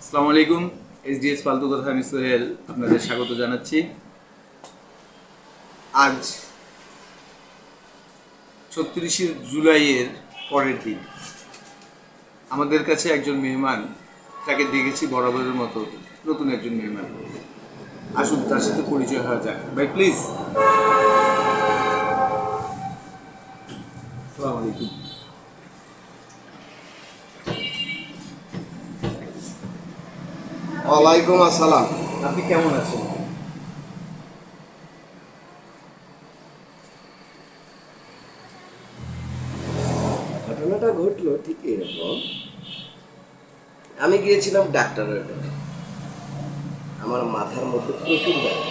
আসসালামু আলাইকুম। এসডিএস ফালতু কথা, আমি সোহেল আপনাদের স্বাগত জানাচ্ছি। আজ ৩৬শে জুলাইয়ের পরের দিন। আমাদের কাছে একজন মেহমান, তাকে দেখেছি বরাবরের মতো, নতুন একজন মেহমান। আসুন তার সাথে পরিচয় হওয়া যাক। ভাই প্লিজ। আসসালামু আলাইকুম। ওয়ালাইকুম আসসালাম। আপনি কেমন আছেন? ঘটনাটা ঘটলো ঠিক এরকম। আমি গিয়েছিলাম ডাক্তারের কাছে। আমার মাথার মধ্যে প্রচুর ব্যথা।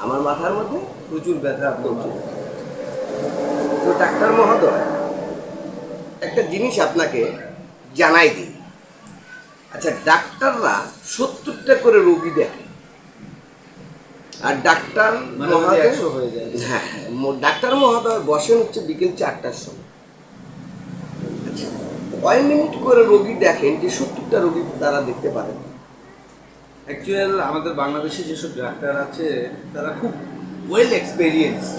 আমার মাথার মধ্যে প্রচুর ব্যথা আপনার প্রচুর ব্যথা। তো ডাক্তার মহোদয়, একটা জিনিস আপনাকে জানাই দিই। আচ্ছা, ডাক্তাররা 70টা করে রোগী দেখে, আর ডাক্তার মানে মহোদয় 100 হয়ে যায়। হ্যাঁ, ডাক্তার মহোদয় বসেন হচ্ছে বিকেল 4টার সময়। আচ্ছা, কয় মিনিট করে রোগী দেখেন যে 70টা রোগী তারা দেখতে পারেন? অ্যাকচুয়াল আমাদের বাংলাদেশে যেসব ডাক্তার আছে তারা খুব ওয়েল এক্সপেরিয়েন্সড।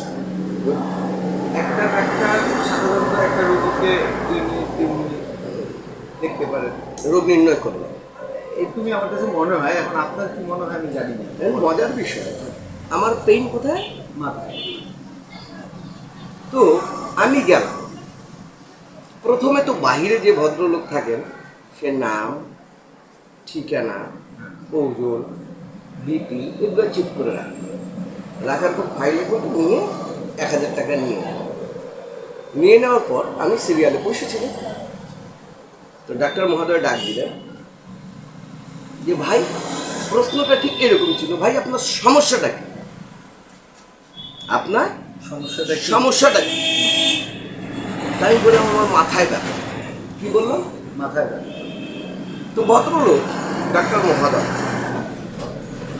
একটা ডাক্তার সাধারণত একটা রোগীকে 2 মিনিট 3 মিনিট দেখতে পারেন, রোগ নির্ণয় করবে। এরকমই আমার কাছে মনে হয়। এখন আপনার কি মনে হয় আমি জানি না। মজার বিষয়, আমার পেইন কোথায়? মাথায়। তো আমি গেলাম। প্রথমে তো বাহিরে যে ভদ্রলোক থাকেন, সে নাম, ঠিকানা, ওজন, বিপি এগুলো চেক করে রাখার পর ফাইলে করে নিয়ে 1000 টাকা নিয়ে নেওয়ার পর আমি সিরিয়ালে বসেছিলাম। তো ডাক্তার মহোদয় ডাক দিলেন যে ভাই, প্রশ্নটা ঠিক এরকম ছিল, ভাই আপনার সমস্যাটা কি? আপনার সমস্যাটা কি? সমস্যাটা কি? তাই বলে আমার মাথায় ব্যথা। কি বললাম? মাথায় ব্যথা। তো ভদ্রলোক ডাক্তার মহোদয়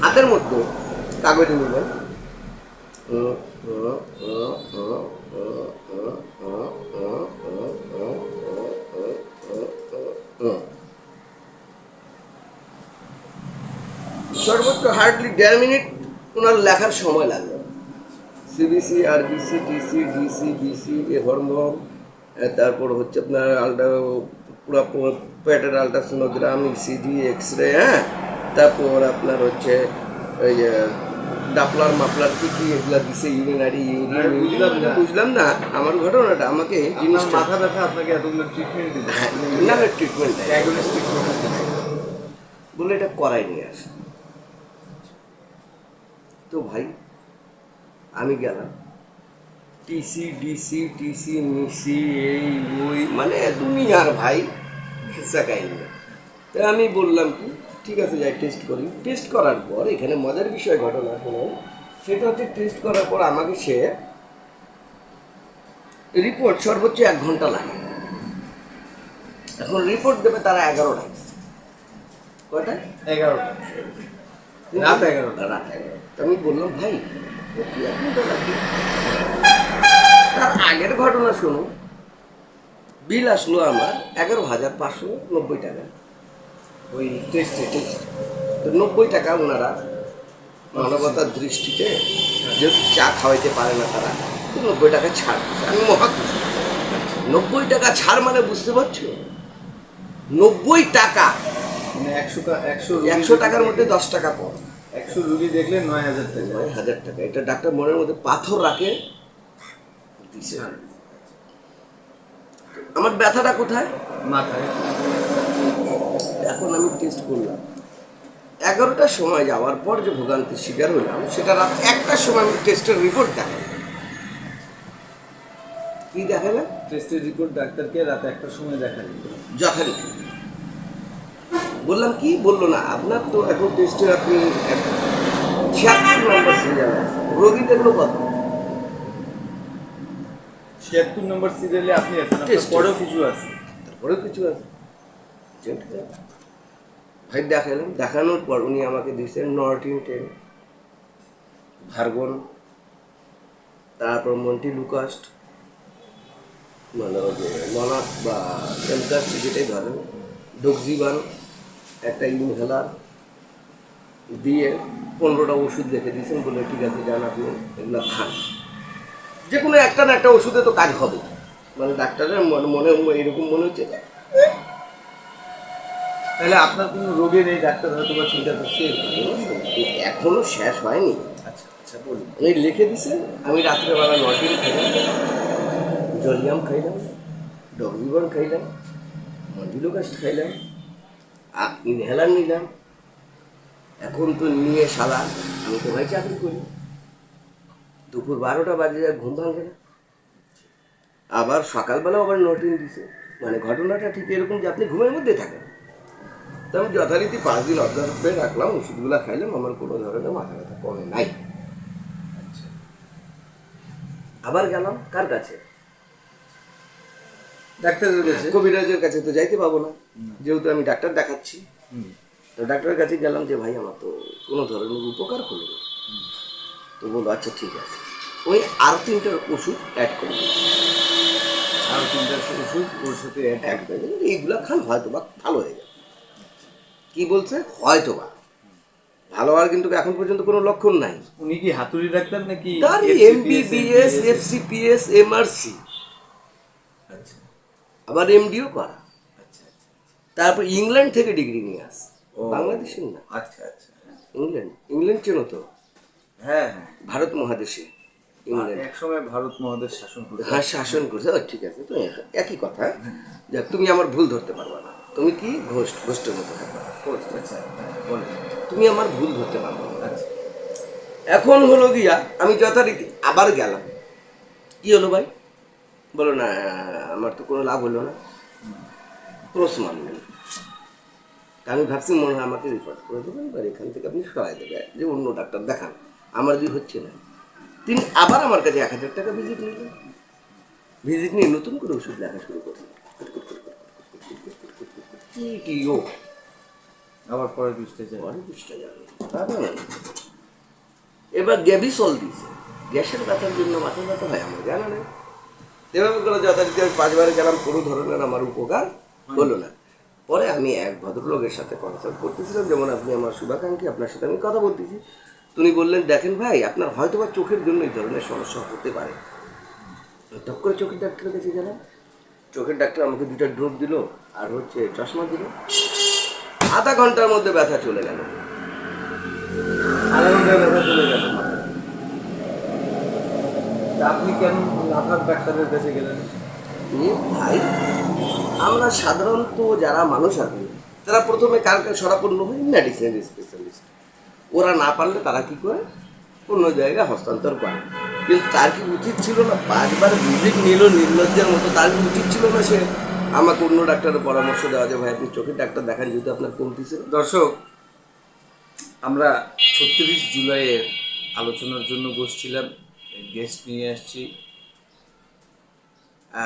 হাতের মধ্যে কাগজ নিলেন, সর্বোচ্চ হার্ডলি 1.5 মিনিট ওনার লেখার সময় লাগলো। CBC, RBC, TC, DC, BC, এ হরমোন, তারপর হচ্ছে আপনার পুরো পেটের আলট্রাসোনোগ্রাম, ইসিজি, এক্স রে, হ্যাঁ, তারপর আপনার হচ্ছে ওই যে ডাপলার মাপলার কি কি এগুলা দিছে, ইউরিনারি বুঝলাম না আমার ঘটনাটা। আমাকে জিনিসটা মাথা ব্যথা, আপনাকে এতগুলো ট্রিটমেন্ট দিবে। হ্যাঁ, ইনামের ট্রিটমেন্ট ডায়াগনস্টিক বলে এটা করাই নিয়ে আসে। তো ভাই আমি গেলাম, টিসি, ডিসি, টিসি, মিসি, এই ওই, মানে দুনিয়ার ভাই খেসা কাহিনী। তা আমি বললাম কি, ঠিক আছে যাই টেস্ট করি। টেস্ট করার পর এখানে মজার বিষয় ঘটনা শুনুন। সেটা হচ্ছে টেস্ট করার পর আমাকে সে রিপোর্ট সর্বোচ্চ 1 ঘন্টা লাগে। এখন রিপোর্ট দেবে তারা 11টায়। কয়টা? 11টা, রাত 11টা। রাত 11টা। আমি বললাম ভাই কি 1 ঘন্টা লাগবে? তার আগের ঘটনা শুনুন। বিল আসলো আমার 11,590 টাকা। ওই টেস্টে তো 90 টাকা ওনারা মানবতার দৃষ্টিতে, যেহেতু চা খাওয়াইতে পারে না তারা, তো 90 টাকা ছাড় দিচ্ছে। আমি মহা খুশি। 90 টাকা ছাড় মানে বুঝতে পারছো? 90 টাকা, মানে 100 টাকার মধ্যে 10 টাকা কম। 100 রুগী দেখলে 9,000 টাকা। 9,000 টাকা। এটা ডাক্তার মনের মধ্যে পাথর রাখে দিছে। আমার ব্যথাটা কোথায়? মাথায়। এখন আমি টেস্ট করলাম। 11টার সময় যাওয়ার পর যে ভোগান্তির শিকার হলাম, সেটা রাত 1টার সময় আমি টেস্টের রিপোর্ট দেখালাম। কি দেখালাম? টেস্টের রিপোর্ট ডাক্তারকে রাত 1টার সময় দেখা দিল। যথারীতি বললাম, কি বললো না, আপনার তো এখন টেস্টে আপনি 76 নম্বর সিরিয়াল আছে, রোগী দেখলো কত? 76 নম্বর সিরিয়ালে আপনি আছেন, আপনার টেস্ট। পরেও কিছু আছে। তারপরেও কিছু আছে। ভাই দেখালাম। দেখানোর পর উনি আমাকে দিয়েছেন নরটিন 10, ভার্গন, তারপর মন্টি লুকাস্ট, মানে ওই যে মনাস বা সেমকাস্ট যেটাই ধরেন, ডোক্সিবান, একটা ইনহেলার দিয়ে 15টা ওষুধ লিখে দিয়েছেন, বলে ঠিক আছে যান আপনি এগুলো খান। যে কোনো একটা না একটা ওষুধে তো কাজ হবে। মানে ডাক্তারের মনে এরকম মনে হচ্ছে যে, তাহলে আপনার কোনো রোগের এই ডাক্তার হয়তো বা চিন্তা করছে? এখনো শেষ হয়নি। আচ্ছা আচ্ছা, বলুন। উনি লিখে দিছেন, আমি রাত্রেবেলা নটিন খাইলাম, জলিয়াম খাইলাম, ডগিবন খাইলাম, মন্ডিলোকাস্ট খাইলাম, ইনহেলার নিলাম। এখন তো নিয়ে শালা আমি তো ভাই চাকরি করি, দুপুর 12টা বাজে যায়, ঘুম ভাঙে না। আবার সকালবেলাও আবার নটিন দিছে। মানে ঘটনাটা ঠিক এরকম যে আপনি ঘুমের মধ্যে থাকেন। তো আমি যথারীতি 5 দিন অবজার্ভ রাখলাম, ওষুধগুলো খাইলাম, আমার কোনো ধরনের মাথা ব্যথা কমে নাই। আবার গেলাম কার কাছে? ডাক্তারের কাছে? কবিরাজের কাছে তো যাইতে পাবো না, যেহেতু আমি ডাক্তার দেখাচ্ছি। তো ডাক্তারের কাছে গেলাম যে ভাই আমার তো কোনো ধরনের উপকার হলো না। তো বললো আচ্ছা ঠিক আছে, ওই আর 3টার ওষুধ অ্যাড করে দিল। আর 3টা ওষুধ ওর সাথে অ্যাড করে দিল, এইগুলা খান হয়তো বা ভালো হয়ে যাবে। কি বলছে? হয়তো বা ভালো হওয়ার কিন্তু এখন পর্যন্ত কোনো লক্ষণ নাই। উনি কি হাতুড়ি ডাক্তার নাকি তার এমবিবিএস, এফসিপিএস, এমআরসি, আচ্ছা আবার এমডিও করা। আচ্ছা আচ্ছা। তারপর ইংল্যান্ড থেকে ডিগ্রি নিয়ে আস, ও, বাংলাদেশের না। আচ্ছা আচ্ছা। ইংল্যান্ড চেনো তো? হ্যাঁ হ্যাঁ, ভারত মহাদেশে ইংল্যান্ড। এক সময় ভারত মহাদেশ শাসন করে। হ্যাঁ শাসন করছে। ঠিক আছে, তো একই কথা। যাক, তুমি আমার ভুল ধরতে পারবা না। তুমি কি ঘোষ্টের মতো থাকবা, আচ্ছা, বলেন। তুমি আমার ভুল ধরতে পারবা না। আচ্ছা, এখন হলো গিয়া আমি যথারীতি আবার গেলাম। কি হলো ভাই? বলো না, আমার তো কোনো লাভ হলো না, ক্রস মানলেন। আমি ভাবছি মনে হয় আমাকে রিপোর্ট করে দেবেন, বা এখান থেকে আপনি সরাই দেবে, যে অন্য ডাক্তার দেখান, আমার দিয়ে হচ্ছে না। তিনি আবার আমার কাছে 1000 টাকা ভিজিট নিলেন। ভিজিট নিয়ে নতুন করে ওষুধ লেখা শুরু করলেন। কি ও আবার পরে 2টা যায়। অনেক বুঝতে যাবে। এবার গ্যাভিসল দিয়েছে, গ্যাসের ব্যথার জন্য মাথা ব্যথা হয়, আমার জানা নেই। এভাবে করে যথারীতি আমি 5বারে গেলাম, কোনো ধরনের আমার উপকার হলো না। পরে আমি এক ভদ্রলোকের সাথে কনসাল্ট করতেছিলাম, যেমন আপনি আমার শুভাকাঙ্ক্ষী, আপনার সাথে আমি কথা বলতেছি। তিনি বললেন দেখেন ভাই, আপনার হয়তো বা চোখের জন্য এই ধরনের সমস্যা হতে পারে। টপ করে চোখের ডাক্তারের কাছে গেলাম। চোখের ডাক্তার আমাকে 2টা ড্রপ দিল, আর হচ্ছে চশমা দিল। আধা ঘন্টার মধ্যে ব্যথা চলে গেল। আধা ঘন্টায় ব্যথা চলে গেল। তা আপনি কেন মাথার ডাক্তারের কাছে গেলেন? ভাই, আমরা সাধারণত যারা মানুষ আছি, তারা প্রথমে কার শরণাপন্ন হয়? Medicine specialist. ওরা না পারলে তারা কি করে? অন্য জায়গায় হস্তান্তর করে। কিন্তু তার কি উচিত ছিল না? 5বার ভিজিট নিল নির্লজ্জের মতো, তার কি উচিত ছিল না সে আমাকে অন্য ডাক্তারের পরামর্শ দেওয়া, যে ভাই আপনি চোখের ডাক্তার দেখান, যেহেতু আপনার কমতি ছিল। দর্শক, আমরা 36 জুলাইয়ের আলোচনার জন্য বসছিলাম, গেস্ট নিয়ে আসছি।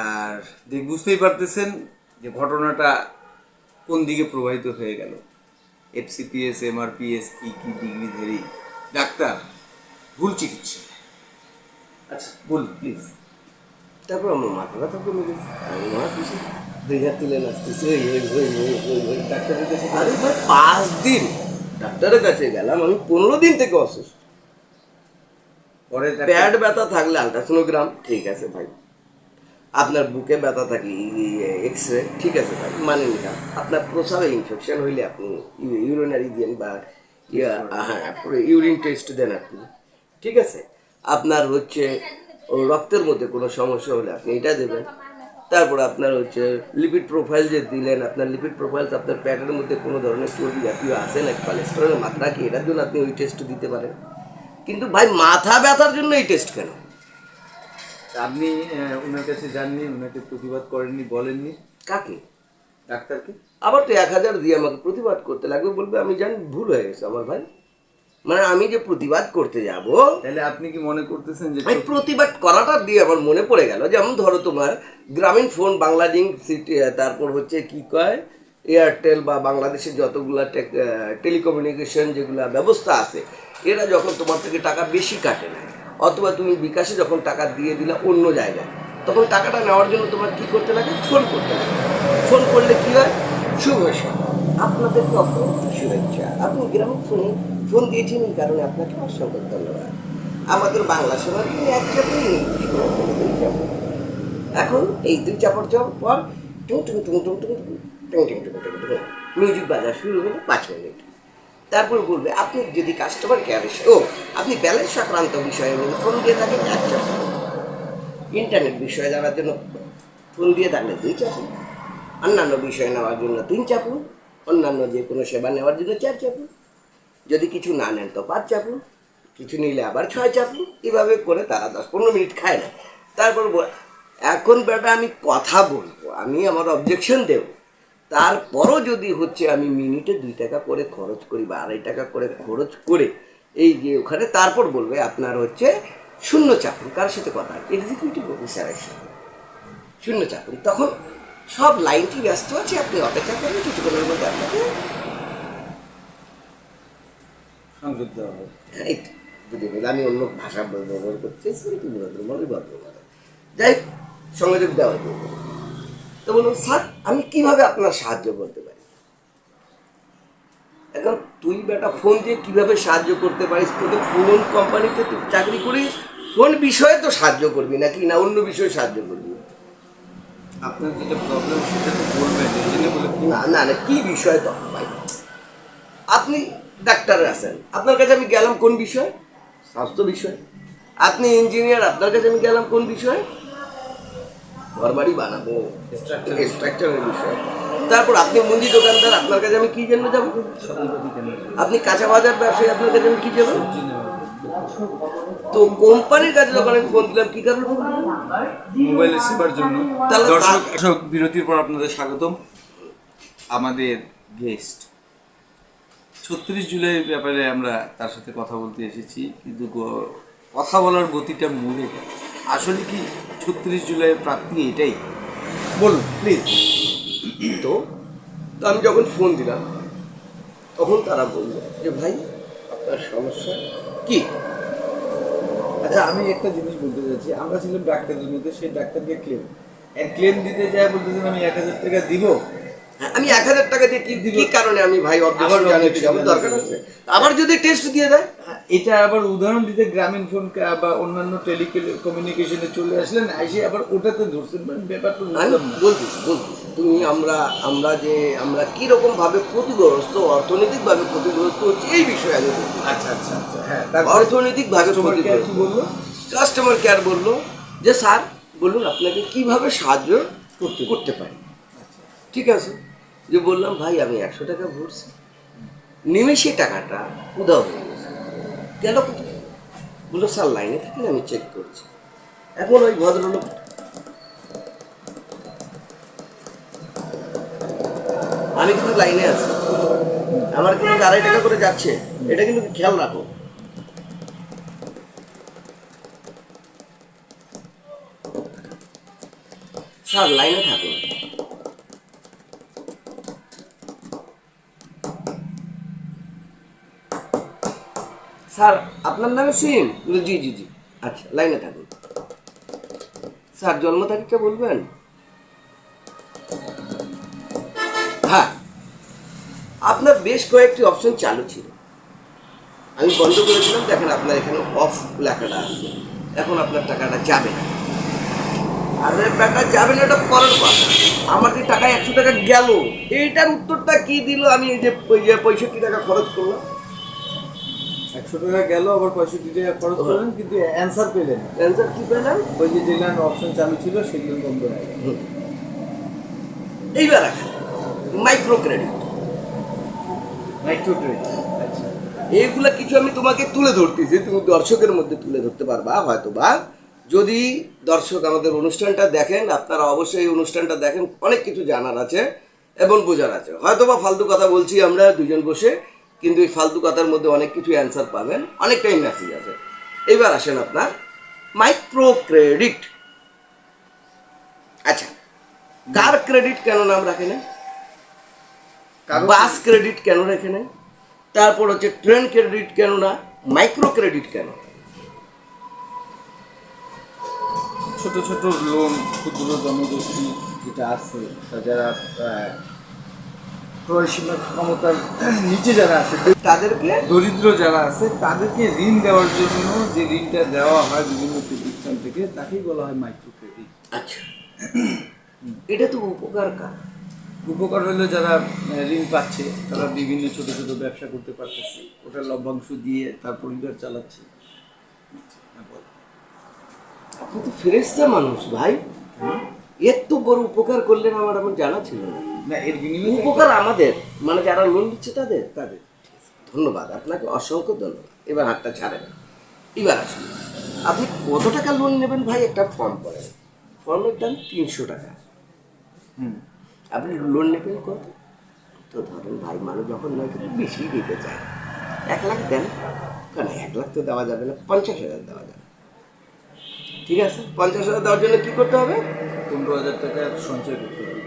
আর বুঝতেই পারতেছেন যে ঘটনাটা কোন দিকে প্রবাহিত হয়ে গেল। এফসিপিএস, এমআরপিএস, কি কি ডিগ্রিধারী ডাক্তার ভুল চিকিৎসা। আচ্ছা বলুন প্লিজ। তারপর আমার মাথা ব্যথা কমে গেছে, আমি মা খুশি। 2 হাত তুলে নাচতেছে, ডাক্তারের কাছে। আরে ভাই 5 দিন ডাক্তারের কাছে গেলাম, আমি 15 দিন থেকে অসুস্থ। পরে পেট ব্যথা থাকলে আলট্রাসোনোগ্রাম, ঠিক আছে ভাই। আপনার বুকে ব্যথা থাকলে এক্স-রে, ঠিক আছে ভাই, মানে নিলাম। আপনার প্রস্রাবে ইনফেকশন হইলে আপনি ইউরিনারি দেন, বা হ্যাঁ ইউরিন টেস্ট দেন আপনি, ঠিক আছে। আপনার হচ্ছে রক্তের মধ্যে কোনো সমস্যা হলে আপনি এটা দেবেন। তারপর আপনার হচ্ছে লিপিড প্রোফাইল যে দিলেন, আপনার লিপিড প্রোফাইল আপনার পেটের মধ্যে কোনো ধরনের চর্বি জাতীয় আছে নাকি, কোলেস্টেরলের মাত্রা কি, এটার জন্য আপনি ওই টেস্ট দিতে পারেন। কিন্তু ভাই মাথা ব্যথার জন্য এই টেস্ট কেন? আপনি ওনার কাছে যাননি, ওনাকে প্রতিবাদ করেননি, বলেননি? কাকে? ডাক্তারকে? আবার তো 1000 দিয়ে আমাকে প্রতিবাদ করতে লাগবে, বলবে আমি জানি ভুল হয়ে গেছে আমার ভাই। মানে আমি যে প্রতিবাদ করতে যাব, তাহলে আপনি কি মনে করতেছেন যে আমি প্রতিবাদ করাটা দিয়ে আমার মনে পড়ে গেল, যেমন ধরো তোমার গ্রামীণ ফোন, বাংলালিংক, সিটি, তারপর হচ্ছে কি কয় এয়ারটেল, বা বাংলাদেশের যতগুলা টেলিকমিউনিকেশন যেগুলা ব্যবস্থা আছে, এরা যখন তোমার থেকে টাকা বেশি কাটে না, অথবা তুমি বিকাশে যখন টাকা দিয়ে দিলা অন্য জায়গায়, তখন টাকাটা নেওয়ার জন্য তোমার কি করতে লাগে? ফোন করতে লাগে। ফোন করলে কি হয়? শুভ সকাল। আপনাদেরকে অসংখ্য শুভেচ্ছা। আপনি গ্রামীণ ফোনে ফোন দিয়েছেন, এই কারণে আপনাকে অসংখ্য ধন্যবাদ। আমাদের বাংলা শোনার জন্য এক চাপড়, ইংরেজি শোনার জন্য দুই চাপড়। এখন এই দুই চাপড় যাওয়ার পর টুং টুং টুং টুং টুং টুং টুং টুং টুং টুং টুং মিউজিক বাজা শুরু হলো 5 মিনিট। তারপর বলবে আপনি যদি কাস্টমার কেয়ারে আপনি ব্যালেন্স সংক্রান্ত বিষয়ে যদি ফোন দিয়ে থাকেন 1 চাপড়, ইন্টারনেট বিষয়ে জানার জন্য ফোন দিয়ে থাকলে 2 চাপড়, অন্যান্য বিষয় নেওয়ার জন্য 3 চাপড়, অন্যান্য যে কোনো সেবা নেওয়ার জন্য 4 চাপড়, যদি কিছু না নেন তো 5 চাপড়, কিছু নিলে আবার 6 চাপড়। এভাবে করে তারা 10-15 মিনিট খায় না। তারপর এখন বেটা আমি কথা বলবো, আমি আমার অবজেকশন দেব, তারপরও যদি হচ্ছে আমি মিনিটে 2 টাকা করে খরচ করি বা 2.5 টাকা করে খরচ করে এই যে ওখানে, তারপর বলবে আপনার হচ্ছে 0 চাপড়। কার সাথে কথা? এক্সিকিউটিভ অফিসারের সাথে 0 চাপড়। তখন সব লাইনটি ব্যস্ত আছে, আপনি অপেক্ষা করেন, কিছুক্ষণের মধ্যে আপনাকে সংযোগ দেওয়া হবে। এই তো, বুঝে গেলে আমি অন্য ভাষা ব্যবহার করছি, যাই হোক, সংযোগ দেওয়া হবে। তো বলুন স্যার আমি কিভাবে আপনার সাহায্য করতে পারি? এখন তুই বেটা ফোন দিয়ে কিভাবে সাহায্য করতে পারিস? তুই তো ফোন কোম্পানিতে তুই চাকরি করিস, কোন বিষয়ে তো সাহায্য করবি নাকি না অন্য বিষয়ে সাহায্য করবি? আপনার যেটা প্রবলেম সেটা তো বলবেন, এই জন্য বলে না না না, কি বিষয় তো ভাই? আপনি ডাক্তার আছেন, আপনার কাছে আমি গেলাম কোন বিষয়? স্বাস্থ্য বিষয়। আপনি ইঞ্জিনিয়ার, আপনার কাছে আমি গেলাম কোন বিষয়? ঘর বাড়ি বানাবো, স্ট্রাকচারের বিষয়। তারপর আপনি মুদি দোকানদার, আপনার কাছে আমি কি জন্য যাবো? আপনি কাঁচা বাজার ব্যবসায়ী, আপনার কাছে আমি কি যাবো? তো কোম্পানির কাছে যখন আমি ফোন দিলাম কি কারণে? মোবাইলের সেবার জন্য। তাহলে দর্শক বিরতির পর আপনাদের স্বাগতম। আমাদের গেস্ট 36 জুলাইয়ের ব্যাপারে আমরা তার সাথে কথা বলতে এসেছি, কিন্তু কথা বলার গতিটা মূলে গেল। আসলে কি 36 জুলাইয়ের প্রাপ্তি এটাই? বলুন প্লিজ। তো তো আমি যখন ফোন দিলাম তখন তারা বললো যে ভাই আপনার সমস্যা কি? আচ্ছা, আমি একটা জিনিস বলতে চাচ্ছি, আমরা ছিলাম ডাক্তারের মধ্যে, সেই ডাক্তারকে ক্লেম দিতে যায়, বলতেছেন আমি 1000 টাকা দিব। হ্যাঁ, আমি 1000 টাকা দিয়ে কি কারণে আমি ভাই অবজেকশন জানাচ্ছি? আমার দরকার আছে। আবার যদি টেস্ট দিয়ে দেয়, এটা আবার উদাহরণ দিতে গ্রামীণ ফোন বা অন্যান্য টেলিকমিউনিকেশনে চলে আসলেন, এসে আবার ওটাতে ধরছেন, ব্যাপারটা আমি বুঝলাম না। বলছি তুমি আমরা কিরকম ভাবে ক্ষতিগ্রস্ত, অর্থনৈতিক ভাবে ক্ষতিগ্রস্ত হচ্ছে এই বিষয়ে আমি বলছি। আচ্ছা আচ্ছা আচ্ছা, হ্যাঁ। অর্থনৈতিক ভাবে কি বললো? কাস্টমার কেয়ার বললো যে স্যার বলুন আপনাকে কিভাবে সাহায্য করতে পারি। ঠিক আছে, যে বললাম ভাই আমি 100 টাকা ভরছি, নিমেষে টাকাটা উধাও হয়ে গেছে। গেল কোথায়? বললো স্যার লাইনে থেকে আমি চেক করছি। এখন ওই ভদ্রলোক আমি কিন্তু লাইনে আছি, আমার কিন্তু 2.5 টাকা করে যাচ্ছে, এটা কিন্তু খেয়াল রাখো। স্যার লাইনে থাকুন। স্যার আপনার নামে সিম? জি জি জি, আচ্ছা লাইনে থাকুন। স্যার জন্ম তারিখটা বলবেন? হ্যাঁ, আপনার বেশ কয়েকটি অপশন চালু ছিল, আমি বন্ধ করেছিলাম। দেখেন আপনার এখানে অফ লেখাটা আছে, এখন আপনার টাকাটা যাবে না। আর টাকা যাবে না এটা পরের কথা, আমার যে টাকা 100 টাকা গেল, এইটার উত্তরটা কি দিল? আমি এই যে 65 টাকা খরচ করলাম। 100 টাকা গেল, আবার 65 টাকা খরচ করলেন, কিন্তু অ্যান্সার পেলেন না। অ্যান্সার কি পেলাম? ওই যে যেগুলো অপশন চালু ছিল সেগুলো বন্ধ হয়ে গেল। এইবার আসুন মাইক্রো ক্রেডিট। মাইক্রো ক্রেডিট, আচ্ছা। এইগুলা কিছু আমি তোমাকে তুলে ধরতেছি, তুমি দর্শকের মধ্যে তুলে ধরতে পারবা হয়তো বা। যদি দর্শক আমাদের অনুষ্ঠানটা দেখেন, আপনারা অবশ্যই এই অনুষ্ঠানটা দেখেন, অনেক কিছু জানার আছে এবং বোঝার আছে। হয়তো বা ফালতু কথা বলছি আমরা দুজন বসে, কিন্তু এই ফালতু কথার মধ্যে অনেক কিছু অ্যান্সার পাবেন, অনেকটাই মেসেজ আছে। এইবার আসেন আপনার মাইক্রো ক্রেডিট। আচ্ছা, কার ক্রেডিট কেন নাম রাখে না? বাস ক্রেডিট কেন রেখে নেয়? তারপর হচ্ছে ট্রেন ক্রেডিট কেন না? মাইক্রো ক্রেডিট কেন? ছোট ছোট লোন, ক্ষুদ্র জনগোষ্ঠী যেটা আছে, যারা ক্রয় সীমা ক্ষমতার নিচে যারা আছে, তাদেরকে দরিদ্র যারা আছে, তাদেরকে ঋণ দেওয়ার জন্য যে ঋণটা দেওয়া হয় বিভিন্ন প্রতিষ্ঠান থেকে, তাকেই বলা হয় মাইক্রো ক্রেডিট। আচ্ছা, এটা তো উপকার কার? উপকার হলো যারা ঋণ পাচ্ছে, তারা বিভিন্ন ছোট ছোট ব্যবসা করতে পারতেছে, ওটা লভ্যাংশ দিয়ে তার পরিবার চালাচ্ছে। আপনি তো ফেরেশতা মানুষ ভাই, এত বড় উপকার করলেন আমার আমার জানা ছিল না। না, এর বিনিময়ে উপকার আমাদের মানে যারা লোন দিচ্ছে তাদের। তাদের ধন্যবাদ, আপনাকে অসংখ্য ধন্যবাদ। এবার হাতটা ছাড়েন, এবার আসুন। আপনি কত টাকা লোন নেবেন ভাই? একটা ফর্ম করেন, ফর্মের দাম 300 টাকা। আপনি লোন নেবেন কত? তো ধরেন ভাই, মানুষ যখন নয় কিন্তু বেশি দিতে চায়, 1 লাখ দেন। কেন 1 লাখ তো দেওয়া যাবে না, 50,000 দেওয়া যাবে। ঠিক আছে, 50,000 দেওয়ার জন্য কি করতে হবে? 15,000 টাকা সঞ্চয় করতে হবে।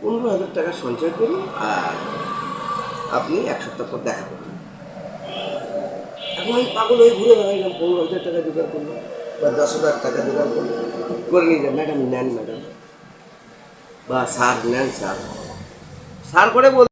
15,000 টাকা সঞ্চয় করুন, আর আপনি 1 সপ্তাহ পর দেখা করুন। এখন আমি পাগল হয়ে ঘুরে বেড়াইলাম, 15,000 টাকা জোগাড় করলাম বা 10,000 টাকা জোগাড় করলাম, করে নিয়ে যান, ম্যাডাম নেন ম্যাডাম, বা স্যার নেন স্যার, স্যার করে বল